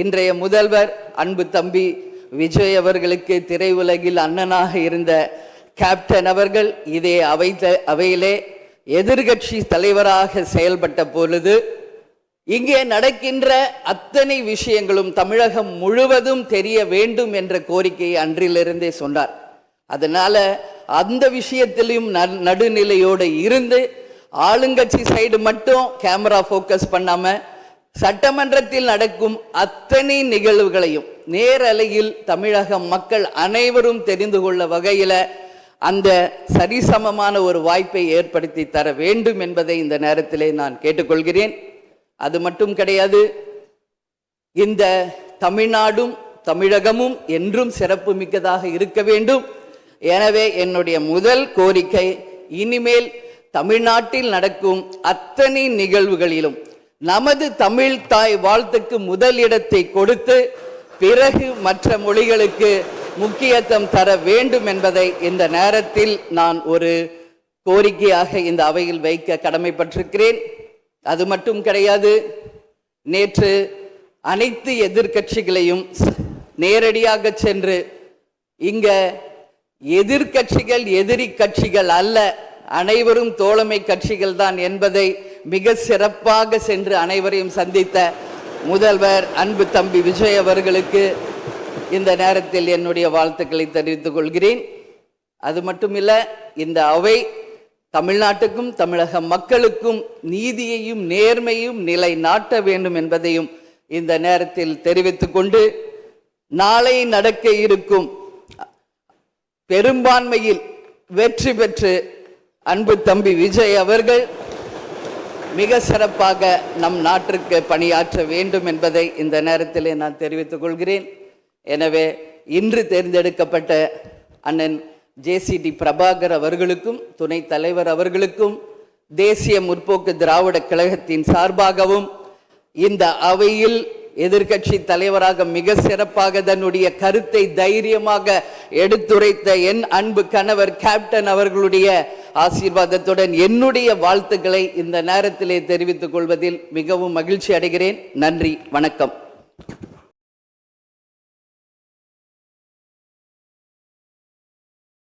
இன்றைய முதல்வர் அன்பு தம்பி விஜய் அவர்களுக்கு திரையுலகில் அண்ணனாக இருந்த கேப்டன் அவர்கள் இதே அவையிலே எதிர்கட்சி தலைவராக செயல்பட்ட பொழுது இங்கே நடக்கின்ற அத்தனை விஷயங்களும் தமிழகம் முழுவதும் தெரிய வேண்டும் என்ற கோரிக்கையை அன்றிலிருந்தே சொன்னார். அதனால அந்த விஷயத்திலும் நடுநிலையோடு இருந்து ஆளுங்கட்சி சைடு மட்டும் கேமரா போக்கஸ் பண்ணாம சட்டமன்றத்தில் நடக்கும் அத்தனை நிகழ்வுகளையும் நேரலையில் தமிழக மக்கள் அனைவரும் தெரிந்து கொள்ள வகையில அந்த சரிசமமான ஒரு வாய்ப்பை ஏற்படுத்தி தர வேண்டும் என்பதை இந்த நேரத்திலே நான் கேட்டுக்கொள்கிறேன். அது மட்டும் கிடையாது, இந்த தமிழ்நாடும் தமிழகமும் என்றும் சிறப்பு மிக்கதாக இருக்க வேண்டும். எனவே என்னுடைய முதல் கோரிக்கை, இனிமேல் தமிழ்நாட்டில் நடக்கும் அத்தனை நிகழ்வுகளிலும் நமது தமிழ் தாய் வாழ்த்துக்கு முதல் இடத்தை கொடுத்து பிறகு மற்ற மொழிகளுக்கு முக்கியத்துவம் தர வேண்டும் என்பதை இந்த நேரத்தில் நான் ஒரு கோரிக்கையாக இந்த அவையில் வைக்க கடமைப்பட்டிருக்கிறேன். அது மட்டும் கிடையாது, நேற்று அனைத்து எதிர்கட்சிகளையும் நேரடியாக சென்று இங்க எதிர்கட்சிகள் எதிரி கட்சிகள் அல்ல, அனைவரும் தோழமை கட்சிகள் தான் என்பதை மிக சிறப்பாக சென்று அனைவரையும் சந்தித்த முதல்வர் அன்பு தம்பி விஜய் அவர்களுக்கு இந்த நேரத்தில் என்னுடைய வாழ்த்துக்களை தெரிவித்துக் கொள்கிறேன். அது மட்டுமில்ல, இந்த அவை தமிழ்நாட்டுக்கும் தமிழக மக்களுக்கும் நீதியையும் நேர்மையும் நிலை நாட்ட வேண்டும் என்பதையும் இந்த நேரத்தில் தெரிவித்துக் கொண்டு, நாளை நடக்க இருக்கும் பெரும்பான்மையில் வெற்றி பெற்று அன்பு தம்பி விஜய் அவர்கள் மிக சிறப்பாக நம் நாட்டிற்கு பணியாற்ற வேண்டும் என்பதை இந்த நேரத்தில் நான் தெரிவித்துக் கொள்கிறேன். எனவே இன்று தேர்ந்தெடுக்கப்பட்ட அண்ணன் ஜேசிடி பிரபாகர் அவர்களுக்கும் துணைத் தலைவர் அவர்களுக்கும் தேசிய முற்போக்கு திராவிட கழகத்தின் சார்பாகவும் இந்த அவையில் எதிர்கட்சி தலைவராக மிக சிறப்பாக தன்னுடைய கருத்தை தைரியமாக எடுத்துரைத்த என் அன்பு கணவர் கேப்டன் அவர்களுடைய ஆசீர்வாதத்துடன் என்னுடைய வாழ்த்துக்களை இந்த நேரத்திலே தெரிவித்துக் கொள்வதில் மிகவும் மகிழ்ச்சி அடைகிறேன். நன்றி, வணக்கம்.